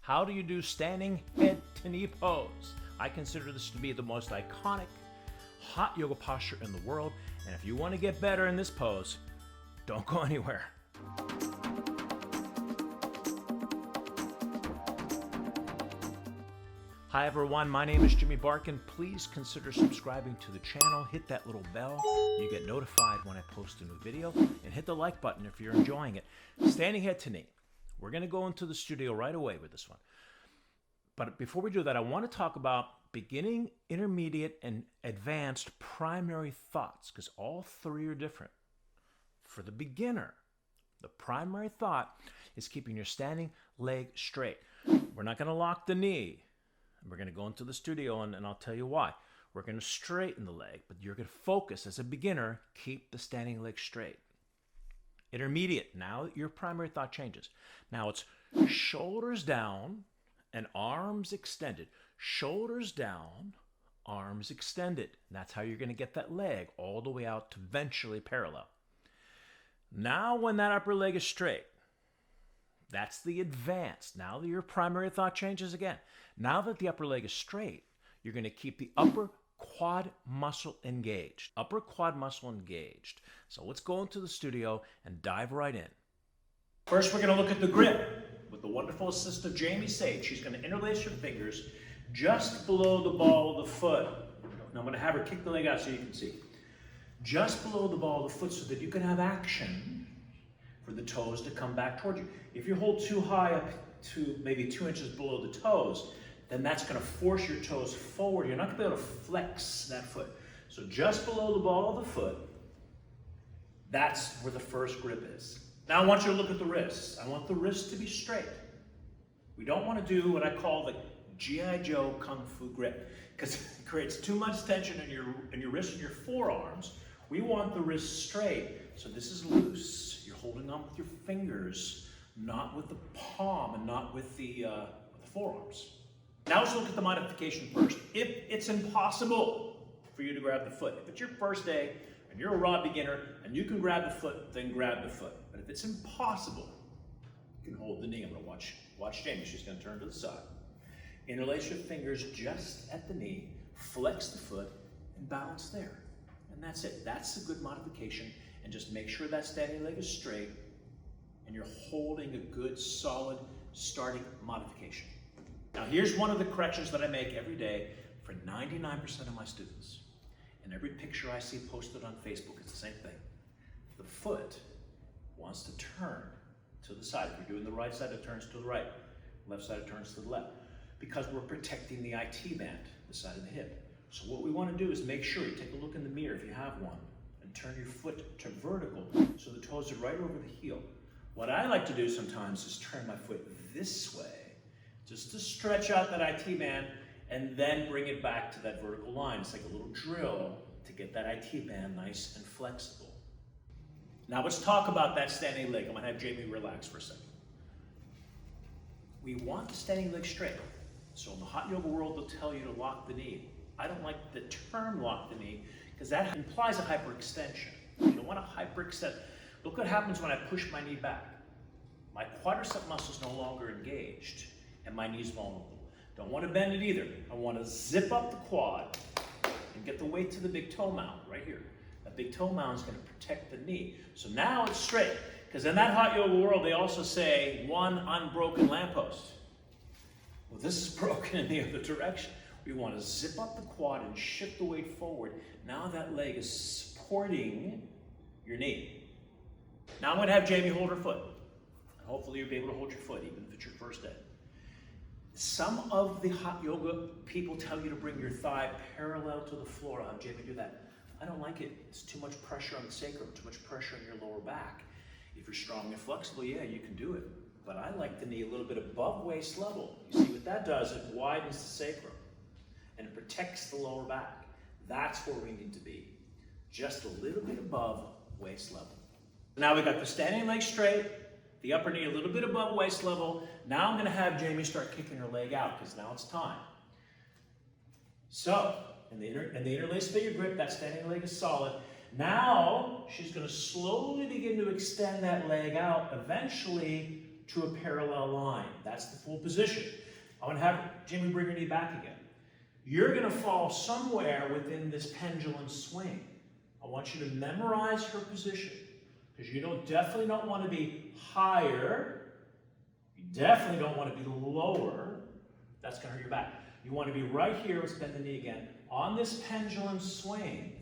How do you do standing head to knee pose? I consider this to be the most iconic hot yoga posture in the world, and if you want to get better in this pose, don't go anywhere. Hi everyone, my name is Jimmy Barkan. Please consider subscribing to the channel, hit that little bell, you get notified when I post a new video, and hit the like button if you're enjoying it. Standing head to knee. We're going to go into the studio right away with this one. But before we do that, I want to talk about beginning, intermediate, and advanced primary thoughts, because all three are different. For the beginner, the primary thought is keeping your standing leg straight. We're not going to lock the knee. We're going to go into the studio, and I'll tell you why. We're going to straighten the leg, but you're going to focus as a beginner, keep the standing leg straight. Intermediate, now your primary thought changes. Now it's shoulders down and arms extended. Shoulders down, arms extended. And that's how you're going to get that leg all the way out to eventually parallel. Now when that upper leg is straight, that's the advanced. Now that your primary thought changes again. Now that the upper leg is straight, you're going to keep the upper quad muscle engaged. Upper quad muscle engaged. So let's go into the studio and dive right in. First, we're going to look at the grip with the wonderful assist of Jamie Sage. She's going to interlace her fingers just below the ball of the foot. Now I'm going to have her kick the leg out so you can see. Just below the ball of the foot so that you can have action for the toes to come back towards you. If you hold too high up to maybe 2 inches below the toes, then that's going to force your toes forward. You're not going to be able to flex that foot. So just below the ball of the foot, that's where the first grip is. Now I want you to look at the wrists. I want the wrists to be straight. We don't want to do what I call the G.I. Joe Kung Fu grip, because it creates too much tension in your wrists and your forearms. We want the wrists straight. So this is loose. You're holding on with your fingers, not with the palm and not with the forearms. Now let's look at the modification first. If it's impossible for you to grab the foot, if it's your first day and you're a raw beginner and you can grab the foot, then grab the foot. But if it's impossible, you can hold the knee. I'm going to watch Jamie. She's going to turn to the side. Interlace your fingers just at the knee, flex the foot, and balance there. And that's it. That's a good modification. And just make sure that standing leg is straight and you're holding a good, solid starting modification. Now here's one of the corrections that I make every day for 99% of my students. And every picture I see posted on Facebook, it's the same thing. The foot wants to turn to the side. If you're doing the right side, it turns to the right. Left side, it turns to the left. Because we're protecting the IT band, the side of the hip. So what we want to do is make sure you take a look in the mirror if you have one, and turn your foot to vertical so the toes are right over the heel. What I like to do sometimes is turn my foot this way, just to stretch out that IT band, and then bring it back to that vertical line. It's like a little drill to get that IT band nice and flexible. Now let's talk about that standing leg. I'm going to have Jamie relax for a second. We want the standing leg straight. So in the hot yoga world, they'll tell you to lock the knee. I don't like the term lock the knee because that implies a hyperextension. You don't want to hyperextend. Look what happens when I push my knee back. My quadricep muscle is no longer engaged and my knee's vulnerable. Don't want to bend it either. I want to zip up the quad and get the weight to the big toe mound right here. That big toe mound is going to protect the knee. So now it's straight. Because in that hot yoga world, they also say one unbroken lamppost. Well, this is broken in the other direction. We want to zip up the quad and shift the weight forward. Now that leg is supporting your knee. Now I'm going to have Jamie hold her foot. And hopefully you'll be able to hold your foot, even if it's your first day. Some of the hot yoga people tell you to bring your thigh parallel to the floor. I'll have Jamie do that. I don't like it. It's too much pressure on the sacrum, too much pressure on your lower back. If you're strong and flexible, yeah, you can do it. But I like the knee a little bit above waist level. You see what that does? It widens the sacrum and it protects the lower back. That's where we need to be. Just a little bit above waist level. Now we got the standing leg straight, the upper knee a little bit above waist level. Now I'm going to have Jamie start kicking her leg out because now it's time. So, in the interlaced finger grip, that standing leg is solid. Now she's going to slowly begin to extend that leg out, eventually to a parallel line. That's the full position. I want to have Jimmy bring her knee back again. You're going to fall somewhere within this pendulum swing. I want you to memorize her position because you definitely don't want to be higher. You definitely don't want to be lower. That's going to hurt your back. You want to be right here. Let's bend the knee again. On this pendulum swing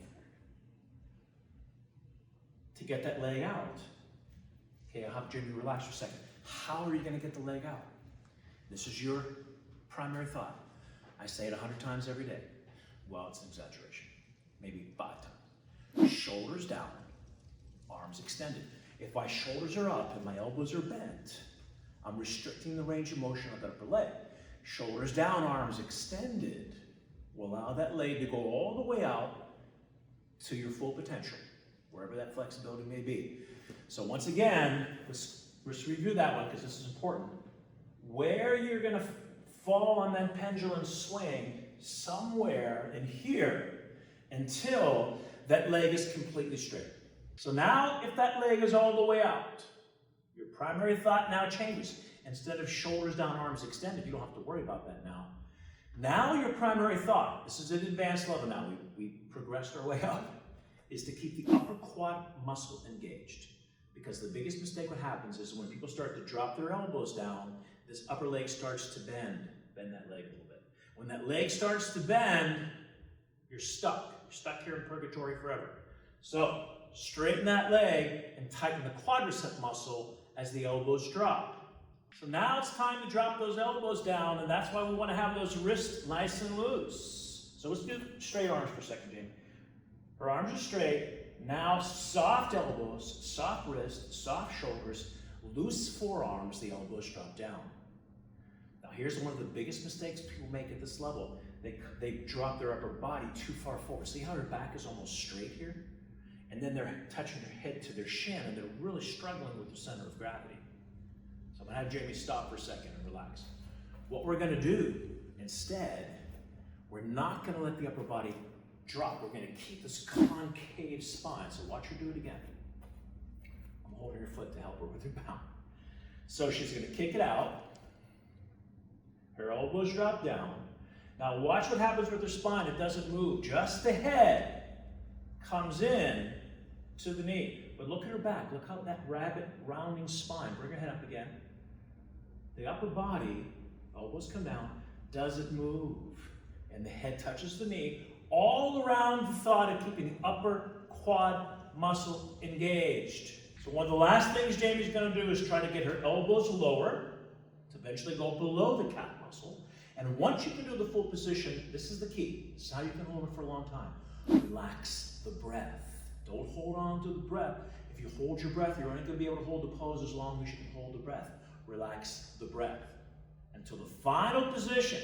to get that leg out. Okay, I'll have Jimmy relax for a second. How are you going to get the leg out? This is your primary thought. I say it 100 times every day. Well, it's an exaggeration. Maybe 5 times. Shoulders down, arms extended. If my shoulders are up and my elbows are bent, I'm restricting the range of motion of the upper leg. Shoulders down, arms extended will allow that leg to go all the way out to your full potential, wherever that flexibility may be. So once again, let's review that one because this is important. Where you're going to fall on that pendulum swing, somewhere in here, until that leg is completely straight. So now, if that leg is all the way out, your primary thought now changes. Instead of shoulders down, arms extended, you don't have to worry about that now. Now your primary thought, this is an advanced level now, we progressed our way up, is to keep the upper quad muscle engaged. Because the biggest mistake what happens is when people start to drop their elbows down, this upper leg starts to bend that leg a little bit. When that leg starts to bend, you're stuck. You're stuck here in purgatory forever. So straighten that leg and tighten the quadricep muscle as the elbows drop. So now it's time to drop those elbows down, and that's why we want to have those wrists nice and loose. So let's do straight arms for a second, Jamie. Her arms are straight. Now soft elbows, soft wrists, soft shoulders, loose forearms, the elbows drop down. Now here's one of the biggest mistakes people make at this level. They drop their upper body too far forward. See how their back is almost straight here? And then they're touching their head to their shin, and they're really struggling with the center of gravity. So I'm going to have Jamie stop for a second and relax. What we're going to do instead, we're not going to let the upper body drop. We're going to keep this concave spine. So watch her do it again. I'm holding her foot to help her with her bound. So she's going to kick it out. Her elbows drop down. Now watch what happens with her spine. It doesn't move. Just the head comes in to the knee. But look at her back. Look how that rabbit rounding spine. Bring her head up again. The upper body, elbows come down, doesn't move. And the head touches the knee. All around the thought of keeping the upper quad muscle engaged. So one of the last things Jamie's going to do is try to get her elbows lower to eventually go below the calf muscle. And once you can do the full position, this is the key. This is how you can hold it for a long time. Relax the breath. Don't hold on to the breath. If you hold your breath, you're only going to be able to hold the pose as long as you can hold the breath. Relax the breath until the final position.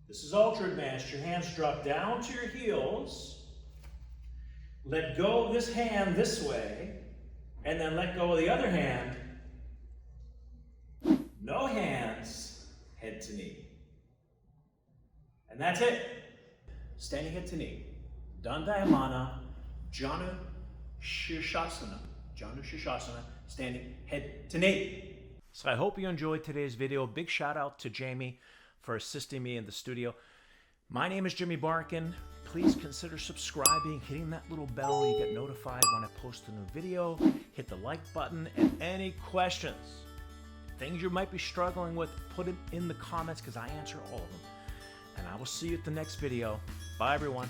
This is ultra advanced. Your hands drop down to your heels. Let go of this hand this way, and then let go of the other hand. No hands, head to knee. And that's it. Standing head to knee. Dandayamana, Janu Shirshasana. Janu Shirshasana, standing head to knee. So I hope you enjoyed today's video. Big shout out to Jamie for assisting me in the studio. My name is Jimmy Barkan. Please consider subscribing, hitting that little bell. You get notified when I post a new video. Hit the like button, and any questions, things you might be struggling with, put them in the comments because I answer all of them. And I will see you at the next video. Bye, everyone.